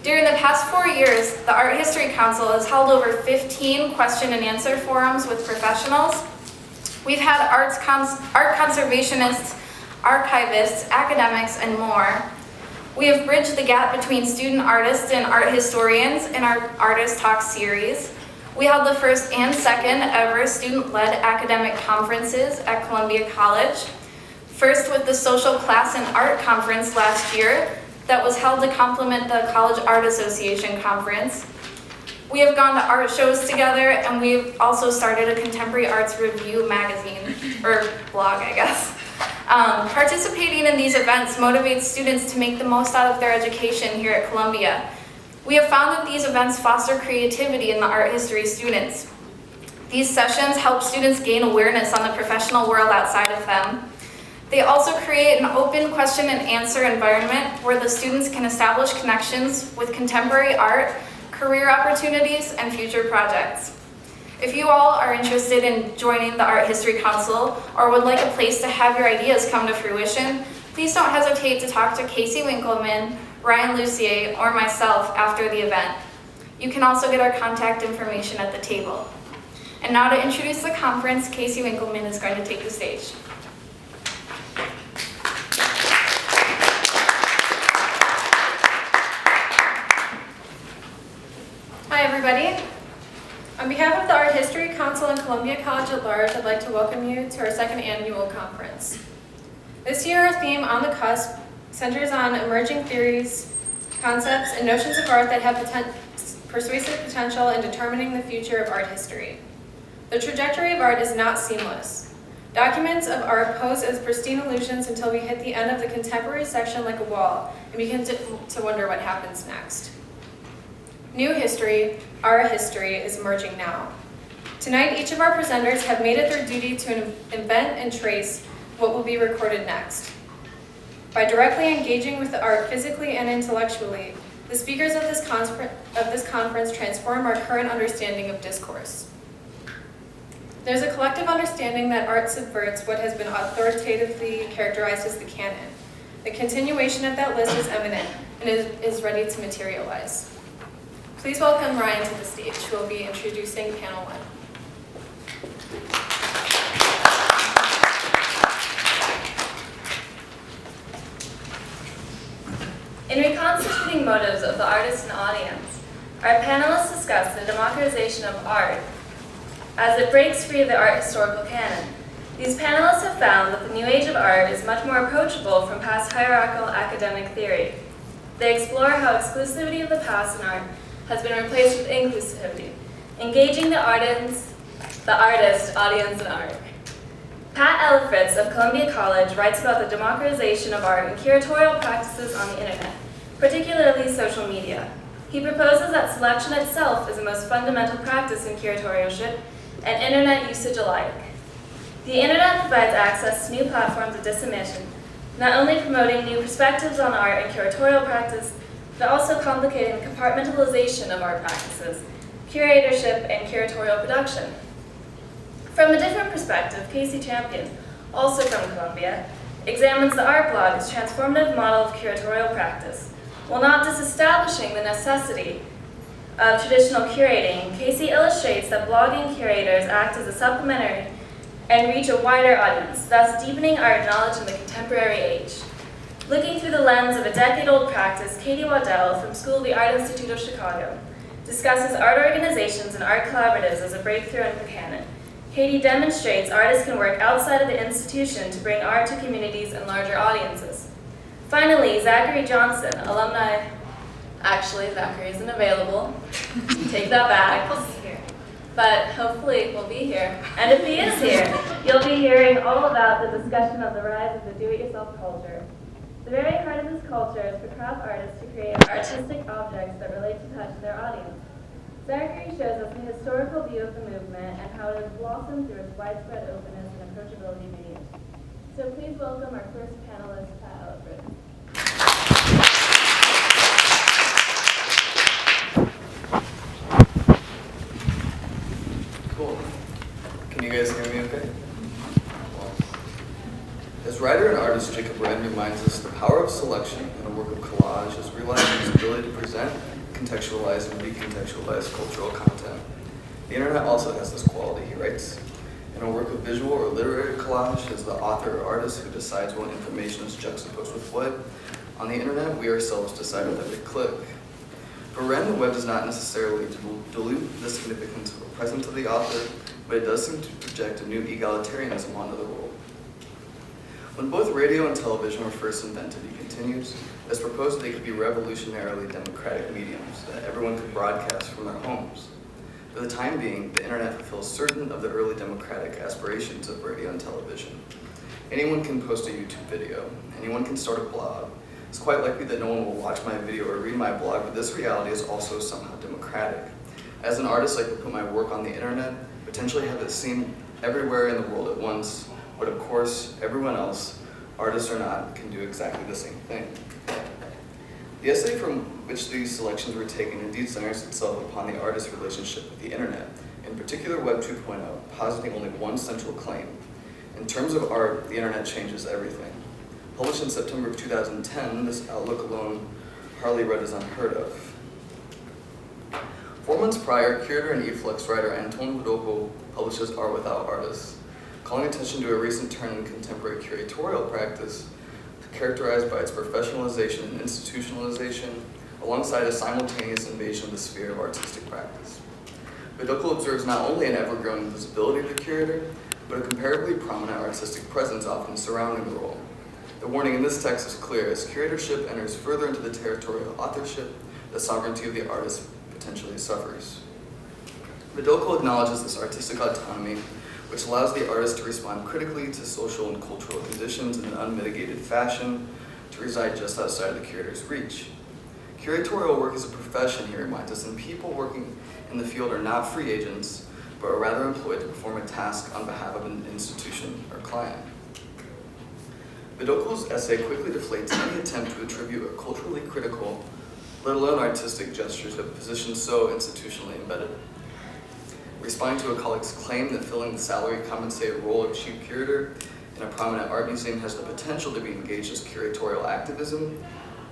During the past 4 years, the Art History Council has held over 15 question and answer forums with professionals. We've had art conservationists, archivists, academics, and more. We have bridged the gap between student artists and art historians in our Artist Talk series. We held the first and second ever student-led academic conferences at Columbia College. First with the Social Class and Art Conference last year that was held to complement the College Art Association Conference. We have gone to art shows together, and we've also started a Contemporary Arts Review magazine, or blog, I guess. Participating in these events motivates students to make the most out of their education here at Columbia. We have found that these events foster creativity in the art history students. These sessions help students gain awareness on the professional world outside of them. They also create an open question and answer environment where the students can establish connections with contemporary art, career opportunities, and future projects. If you all are interested in joining the Art History Council or would like a place to have your ideas come to fruition, please don't hesitate to talk to Casey Winkleman, Ryan Lucier, or myself after the event. You can also get our contact information at the table. And now to introduce the conference, Casey Winkleman is going to take the stage. Hi everybody. On behalf of the Art History Council and Columbia College at Large, I'd like to welcome you to our second annual conference. This year our theme, On the Cusp, centers on emerging theories, concepts, and notions of art that have persuasive potential in determining the future of art history. The trajectory of art is not seamless. Documents of art pose as pristine illusions until we hit the end of the contemporary section like a wall and begin to wonder what happens next. New history, our history, is emerging now. Tonight, each of our presenters have made it their duty to invent and trace what will be recorded next. By directly engaging with the art physically and intellectually, the speakers of this conference transform our current understanding of discourse. There's a collective understanding that art subverts what has been authoritatively characterized as the canon. The continuation of that list is imminent and is ready to materialize. Please welcome Ryan to the stage, who will be introducing panel 1. In reconstituting motives of the artist and audience, our panelists discuss the democratization of art as it breaks free of the art historical canon. These panelists have found that the new age of art is much more approachable from past hierarchical academic theory. They explore how exclusivity of the past in art has been replaced with inclusivity, engaging the artist, audience, and art. Pat Elfritz of Columbia College writes about the democratization of art and curatorial practices on the internet, particularly social media. He proposes that selection itself is the most fundamental practice in curatorship and internet usage alike. The internet provides access to new platforms of dissemination, not only promoting new perspectives on art and curatorial practice, but also complicating the compartmentalization of art practices, curatorship, and curatorial production. From a different perspective, Casey Champion, also from Columbia, examines the art blog as a transformative model of curatorial practice. While not disestablishing the necessity of traditional curating, Casey illustrates that blogging curators act as a supplementary and reach a wider audience, thus deepening art knowledge in the contemporary age. Looking through the lens of a decade-old practice, Katie Waddell from School of the Art Institute of Chicago discusses art organizations and art collaboratives as a breakthrough in the canon. Katie demonstrates artists can work outside of the institution to bring art to communities and larger audiences. Finally, Zachary Johnson, alumni. Actually, Zachary isn't available. Take that back. But hopefully we'll be here. And if he is here, you'll be hearing all about the discussion of the rise of the do-it-yourself culture. The very heart of this culture is for craft artists to create artistic objects that relate to touch their audience. Zachary shows us the historical view of the movement and how it has blossomed through its widespread openness and approachability mediums. So please welcome our first panelist, Pat Elfritz. Cool. Can you guys hear me okay? As writer and artist Jacob Wren reminds us, the power of selection in a work of collage is realizing his ability to present present, contextualize, and recontextualize cultural content. The internet also has this quality, he writes. In a work of visual or literary collage, as the author or artist who decides what information is juxtaposed with what, on the internet, we ourselves decide with every click. For Wren, the web does not necessarily dilute the significance or presence of the author, but it does seem to project a new egalitarianism onto the world. When both radio and television were first invented, he continues, it was proposed that they could be revolutionarily democratic mediums, that everyone could broadcast from their homes. For the time being, the internet fulfills certain of the early democratic aspirations of radio and television. Anyone can post a YouTube video, anyone can start a blog. It's quite likely that no one will watch my video or read my blog, but this reality is also somehow democratic. As an artist, I could put my work on the internet, potentially have it seen everywhere in the world at once, but of course, everyone else, artists or not, can do exactly the same thing. The essay from which these selections were taken indeed centers itself upon the artist's relationship with the internet, in particular Web 2.0, positing only one central claim. In terms of art, the internet changes everything. Published in September of 2010, this outlook alone hardly read as unheard of. 4 months prior, curator and e-flux writer Anton Vidoko publishes Art Without Artists, calling attention to a recent turn in contemporary curatorial practice characterized by its professionalization and institutionalization, alongside a simultaneous invasion of the sphere of artistic practice. Vidoko observes not only an ever-growing visibility of the curator, but a comparably prominent artistic presence often surrounding the role. The warning in this text is clear: as curatorship enters further into the territorial authorship, the sovereignty of the artist potentially suffers. Vidoko acknowledges this artistic autonomy, which allows the artist to respond critically to social and cultural conditions in an unmitigated fashion, to reside just outside the curator's reach. Curatorial work is a profession, he reminds us, and people working in the field are not free agents, but are rather employed to perform a task on behalf of an institution or client. Vidoko's essay quickly deflates any attempt to attribute a culturally critical, let alone artistic gestures of a position so institutionally embedded. Responding to a colleague's claim that filling the salary-compensated role of chief curator in a prominent art museum has the potential to be engaged as curatorial activism,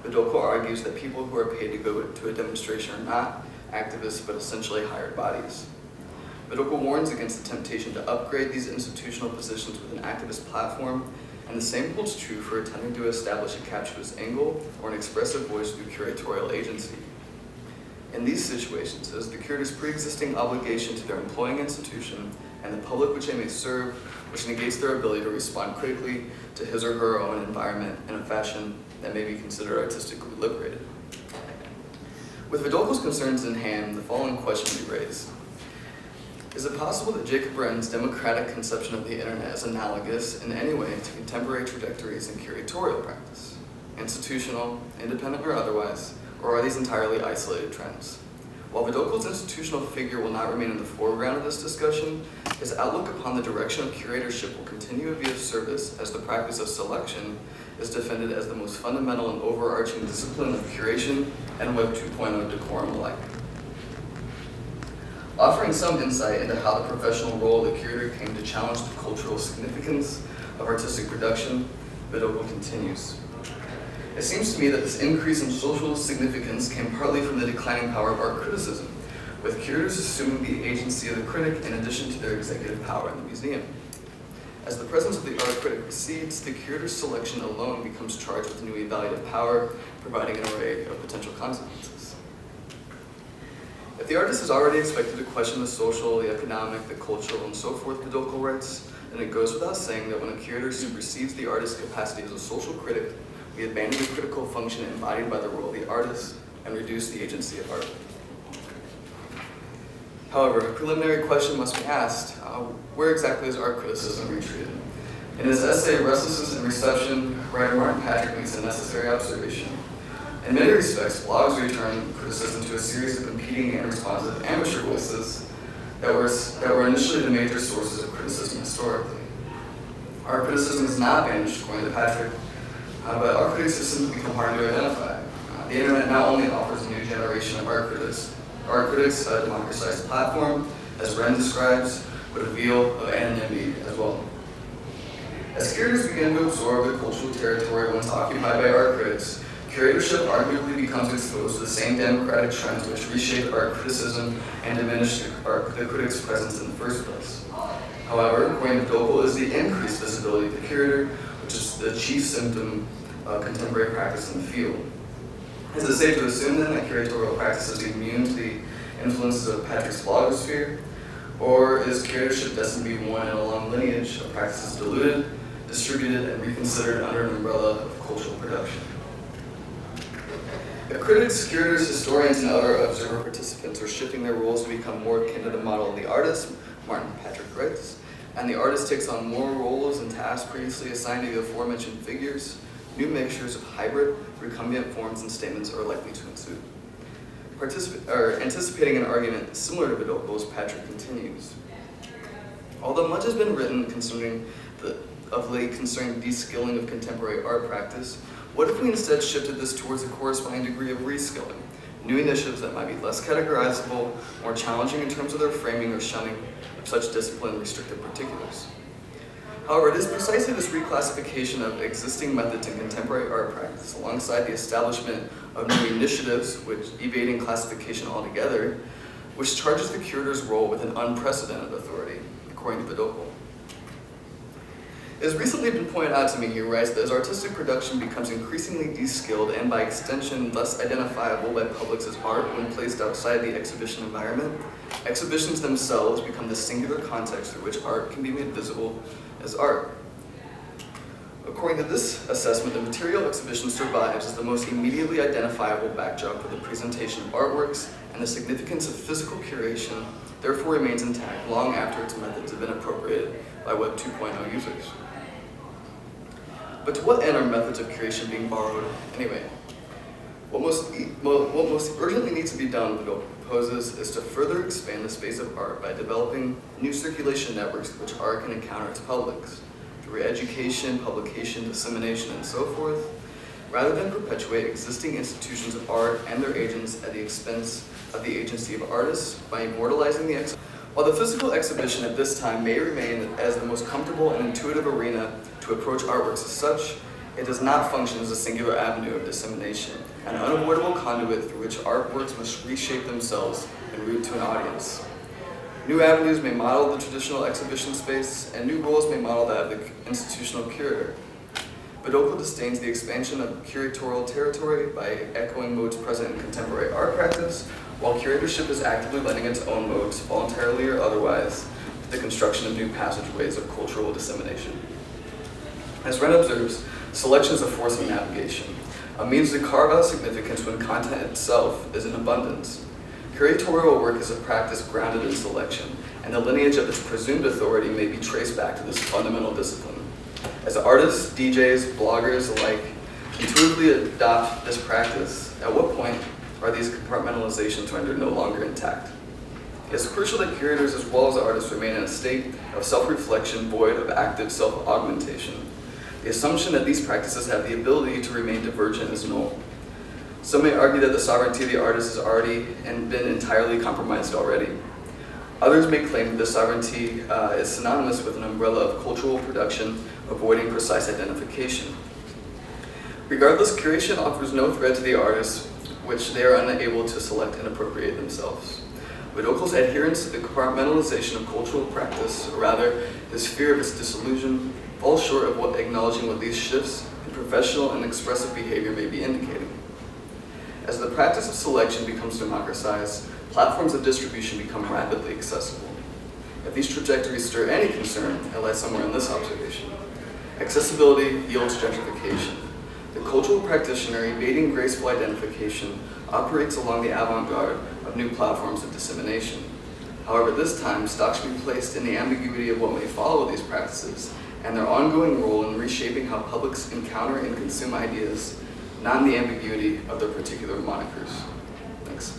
Vidoko argues that people who are paid to go to a demonstration are not activists but essentially hired bodies. Vidoko warns against the temptation to upgrade these institutional positions with an activist platform, and the same holds true for attempting to establish a captious angle or an expressive voice through curatorial agency. In these situations, it is the curator's pre-existing obligation to their employing institution and the public which they may serve, which negates their ability to respond critically to his or her own environment in a fashion that may be considered artistically liberated. With Vidoko's concerns in hand, the following question we raise. Is it possible that Jacob Wren's democratic conception of the internet is analogous in any way to contemporary trajectories in curatorial practice, institutional, independent or otherwise, or are these entirely isolated trends? While Vidoko's institutional figure will not remain in the foreground of this discussion, his outlook upon the direction of curatorship will continue to be of service as the practice of selection is defended as the most fundamental and overarching discipline of curation and Web 2.0 decorum alike. Offering some insight into how the professional role of the curator came to challenge the cultural significance of artistic production, Vidoko continues. It seems to me that this increase in social significance came partly from the declining power of art criticism, with curators assuming the agency of the critic in addition to their executive power in the museum. As the presence of the art critic recedes, the curator's selection alone becomes charged with new evaluative power, providing an array of potential consequences. If the artist is already expected to question the social, the economic, the cultural, and so forth, Vidoko writes, then it goes without saying that when a curator supersedes the artist's capacity as a social critic, we abandon the critical function embodied by the role of the artist and reduce the agency of art. However, a preliminary question must be asked, where exactly is art criticism retreated? In his essay, Restlessness and Reception, writer Martin Patrick makes a necessary observation. In many respects, blogs return criticism to a series of competing and responsive amateur voices that were initially the major sources of criticism historically. Art criticism is not vanished, according to Patrick, but art critics have simply become hard to identify. The internet not only offers a new generation of art critics, a democratized platform, as Wren describes, but a veil of anonymity as well. As curators begin to absorb the cultural territory once occupied by art critics, Curatorship arguably becomes exposed to the same democratic trends which reshape art criticism and diminish the critic's presence in the first place. However, according to Dokel, is the increased visibility of the curator, which is the chief symptom of contemporary practice in the field. Is it safe to assume then that curatorial practice is immune to the influences of Patrick's blogosphere? Or is curatorship destined to be one in a long lineage of practices diluted, distributed, and reconsidered under an umbrella of cultural production? If critics, curators, historians, and other observer participants are shifting their roles to become more akin to the model of the artist, Martin Patrick writes, and the artist takes on more roles and tasks previously assigned to the aforementioned figures, new mixtures of hybrid, recumbent forms and statements are likely to ensue. Anticipating an argument similar to Vidokel's, Patrick continues. Although much has been written of late concerning de-skilling of contemporary art practice, what if we instead shifted this towards a corresponding degree of reskilling? New initiatives that might be less categorizable, more challenging in terms of their framing or shunning of such discipline restrictive particulars. However, it is precisely this reclassification of existing methods in contemporary art practice alongside the establishment of new initiatives, which evading classification altogether, which charges the curator's role with an unprecedented authority, according to Vidokel. It has recently been pointed out to me, he writes, that as artistic production becomes increasingly de-skilled and by extension less identifiable by publics as art when placed outside the exhibition environment, exhibitions themselves become the singular context through which art can be made visible as art. According to this assessment, the material exhibition survives as the most immediately identifiable backdrop for the presentation of artworks, and the significance of physical curation therefore remains intact long after its methods have been appropriated by Web 2.0 users. But to what end are methods of curation being borrowed anyway? What most urgently needs to be done, Vidokel proposes, is to further expand the space of art by developing new circulation networks through which art can encounter its publics, through education, publication, dissemination, and so forth, rather than perpetuate existing institutions of art and their agents at the expense of the agency of artists by immortalizing the exhibition. While the physical exhibition at this time may remain as the most comfortable and intuitive arena to approach artworks as such, it does not function as a singular avenue of dissemination, an unavoidable conduit through which artworks must reshape themselves en route to an audience. New avenues may model the traditional exhibition space, and new roles may model that of the institutional curator. Vidokel disdains the expansion of curatorial territory by echoing modes present in contemporary art practice, while curatorship is actively lending its own modes, voluntarily or otherwise, to the construction of new passageways of cultural dissemination. As Wren observes, selection is a force of navigation, a means to carve out significance when content itself is in abundance. Curatorial work is a practice grounded in selection, and the lineage of its presumed authority may be traced back to this fundamental discipline. As artists, DJs, bloggers alike intuitively adopt this practice, at what point are these compartmentalizations rendered no longer intact? It is crucial that curators as well as artists remain in a state of self-reflection void of active self-augmentation. The assumption that these practices have the ability to remain divergent is null. Some may argue that the sovereignty of the artist has already and been entirely compromised already. Others may claim that this sovereignty is synonymous with an umbrella of cultural production, avoiding precise identification. Regardless, curation offers no threat to the artists, which they are unable to select and appropriate themselves. Vidokel's adherence to the compartmentalization of cultural practice, or rather his fear of its disillusion, falls short of acknowledging what these shifts in professional and expressive behavior may be indicating. As the practice of selection becomes democratized, platforms of distribution become rapidly accessible. If these trajectories stir any concern, it lies somewhere in this observation. Accessibility yields gentrification. The cultural practitioner, evading graceful identification, operates along the avant-garde of new platforms of dissemination. However, this time, stock should be placed in the ambiguity of what may follow these practices and their ongoing role in reshaping how publics encounter and consume ideas, not in the ambiguity of their particular monikers. Thanks.